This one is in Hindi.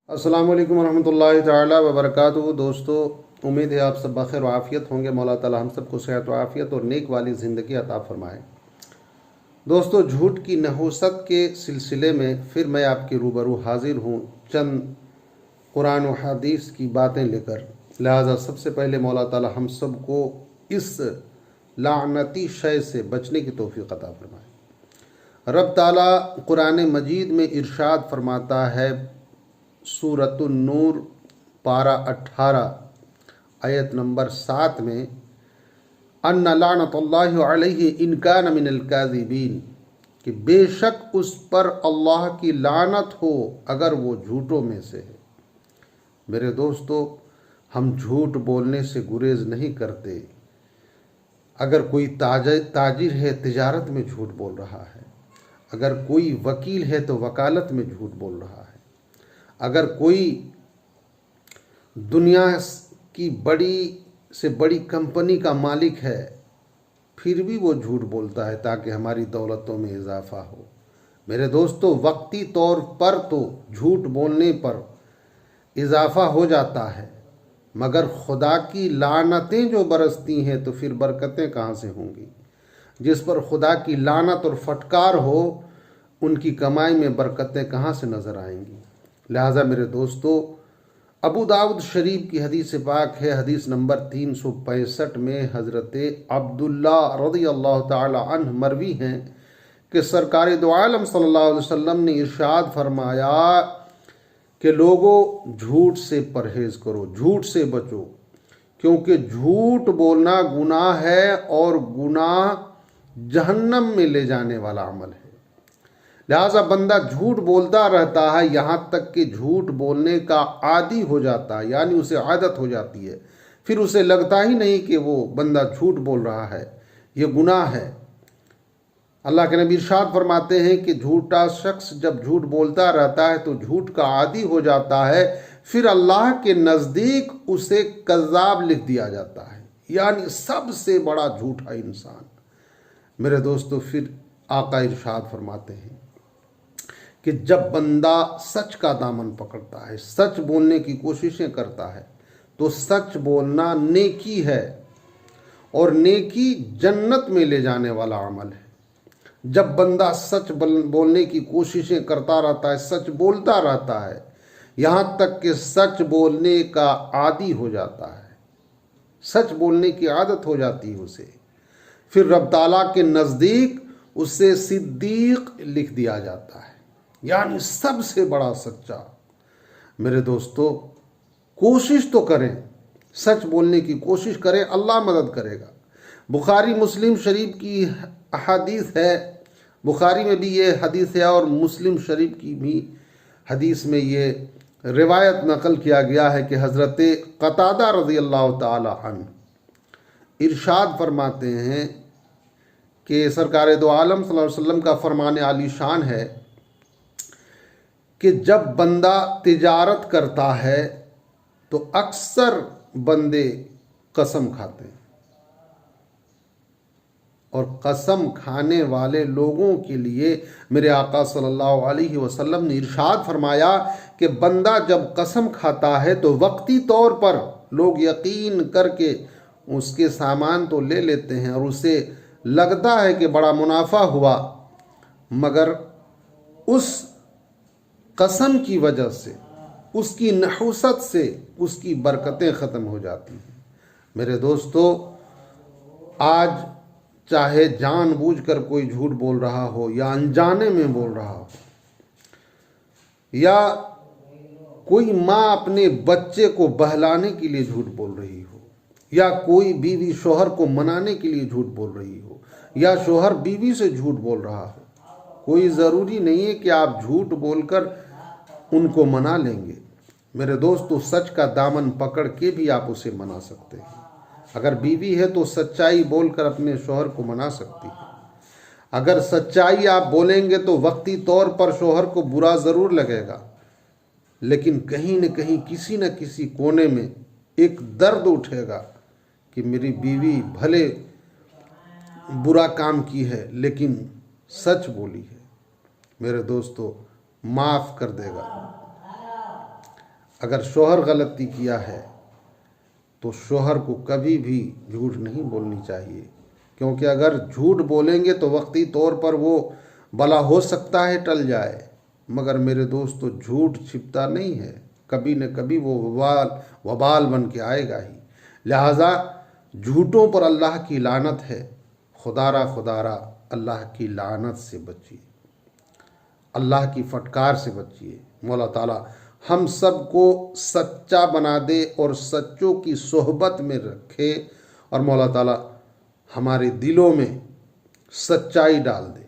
अस्सलाम वालेकुम रहमतुल्लाहि ताला व बरकातुहू। दोस्तों, उम्मीद है आप सब बखैर व आफ़ियत होंगे। मौला ताला हम सबको सेहत व आफ़ियत और नेक वाली ज़िंदगी अता फ़रमाए। दोस्तों, झूठ की नहुसत के सिलसिले में फिर मैं आपके रूबरू हाजिर हूँ चंद कुरान व हदीस की बातें लेकर। लिहाजा सबसे पहले मौला ताला हम सबको इस लानती शय से बचने की तौफ़ीक़ अता फ़रमाए। रब ताला कुरान मजीद में इरशाद फरमाता है, सूरतुन नूर पारा 18 आयत नंबर 7 में, अन्ना लानतुल्लाहि अलैहि इन कान मिनल काज़िबीन, कि बेशक उस पर अल्लाह की लानत हो अगर वो झूठों में से है। मेरे दोस्तों, हम झूठ बोलने से गुरेज नहीं करते। अगर कोई ताजिर है, तिजारत में झूठ बोल रहा है। अगर कोई वकील है तो वकालत में झूठ बोल रहा है। अगर कोई दुनिया की बड़ी से बड़ी कंपनी का मालिक है, फिर भी वो झूठ बोलता है ताकि हमारी दौलतों में इजाफा हो। मेरे दोस्तों, वक्ती तौर पर तो झूठ बोलने पर इजाफा हो जाता है, मगर खुदा की लानतें जो बरसती हैं तो फिर बरकतें कहाँ से होंगी। जिस पर खुदा की लानत और फटकार हो, उनकी कमाई में बरकतें कहाँ से नज़र आएंगी। लिहाजा मेरे दोस्तों, अबू दाऊद शरीफ की हदीस पाक है, हदीस नंबर 365 में हज़रत अब्दुल्ला रज़ी अल्लाह ताला अन्हु मरवी हैं कि सरकार दो आलम सल्लल्लाहु अलैहि वसल्लम ने इरशाद फरमाया कि लोगों, झूठ से परहेज़ करो, झूठ से बचो, क्योंकि झूठ बोलना गुनाह है और गुनाह जहन्नम में ले जाने वाला अमल है। लिहाजा बंदा झूठ बोलता रहता है, यहाँ तक कि झूठ बोलने का आदी हो जाता है, यानी उसे आदत हो जाती है। फिर उसे लगता ही नहीं कि वो बंदा झूठ बोल रहा है, ये गुनाह है। अल्लाह के नबी इरशाद फरमाते हैं कि झूठा शख्स जब झूठ बोलता रहता है तो झूठ का आदी हो जाता है, फिर अल्लाह के नज़दीक उसे कज़्ज़ाब लिख दिया जाता है, यानी सबसे बड़ा झूठा इंसान। मेरे दोस्तों, फिर आका इरशाद फरमाते हैं कि जब बंदा सच का दामन पकड़ता है, सच बोलने की कोशिशें करता है, तो सच बोलना नेकी है और नेकी जन्नत में ले जाने वाला अमल है। जब बंदा सच बोलने की कोशिशें करता रहता है, सच बोलता रहता है, यहाँ तक कि सच बोलने का आदी हो जाता है, सच बोलने की आदत हो जाती है उसे, फिर रब ताला के नज़दीक उसे सिद्दीक लिख दिया जाता है, यानी सबसे बड़ा सच्चा। मेरे दोस्तों, कोशिश तो करें, सच बोलने की कोशिश करें, अल्लाह मदद करेगा। बुखारी मुस्लिम शरीफ की हदीस है, बुखारी में भी ये हदीस है और मुस्लिम शरीफ की भी हदीस में ये रिवायत नकल किया गया है कि हज़रत क़तादा रज़ी अल्लाह ताला अन्हु इरशाद फरमाते हैं कि सरकार दो आलम सल्लल्लाहु अलैहि वसल्लम का फरमान आली शान है कि जब बंदा तिजारत करता है तो अक्सर बंदे कसम खाते हैं, और कसम खाने वाले लोगों के लिए मेरे आका सल्लल्लाहु अलैहि वसल्लम ने इरशाद फरमाया कि बंदा जब कसम खाता है तो वक्ती तौर पर लोग यकीन करके उसके सामान तो ले लेते हैं और उसे लगता है कि बड़ा मुनाफा हुआ, मगर उस कसम की वजह से, उसकी नहुसत से उसकी बरकतें ख़त्म हो जाती हैं। मेरे दोस्तों, आज चाहे जानबूझकर कोई झूठ बोल रहा हो या अनजाने में बोल रहा हो, या कोई माँ अपने बच्चे को बहलाने के लिए झूठ बोल रही हो, या कोई बीवी शोहर को मनाने के लिए झूठ बोल रही हो, या शोहर बीवी से झूठ बोल रहा हो, कोई ज़रूरी नहीं है कि आप झूठ बोलकर उनको मना लेंगे। मेरे दोस्तों, सच का दामन पकड़ के भी आप उसे मना सकते हैं। अगर बीवी है तो सच्चाई बोलकर अपने शोहर को मना सकती है। अगर सच्चाई आप बोलेंगे तो वक्ती तौर पर शोहर को बुरा ज़रूर लगेगा, लेकिन कहीं न कहीं किसी न किसी कोने में एक दर्द उठेगा कि मेरी बीवी भले बुरा काम की है लेकिन सच बोली है। मेरे दोस्तों, माफ़ कर देगा। अगर शोहर गलती किया है तो शोहर को कभी भी झूठ नहीं बोलनी चाहिए, क्योंकि अगर झूठ बोलेंगे तो वक्ती तौर पर वो भला हो सकता है टल जाए, मगर मेरे दोस्तों झूठ छिपता नहीं है, कभी न कभी वो वबाल बन के आएगा ही। लिहाजा झूठों पर अल्लाह की लानत है, खुदारा अल्लाह की लानत से बचिए, अल्लाह की फटकार से बचिए। मौला ताला हम सबको सच्चा बना दे और सच्चों की सोहबत में रखे, और मौला ताला हमारे दिलों में सच्चाई डाल दे।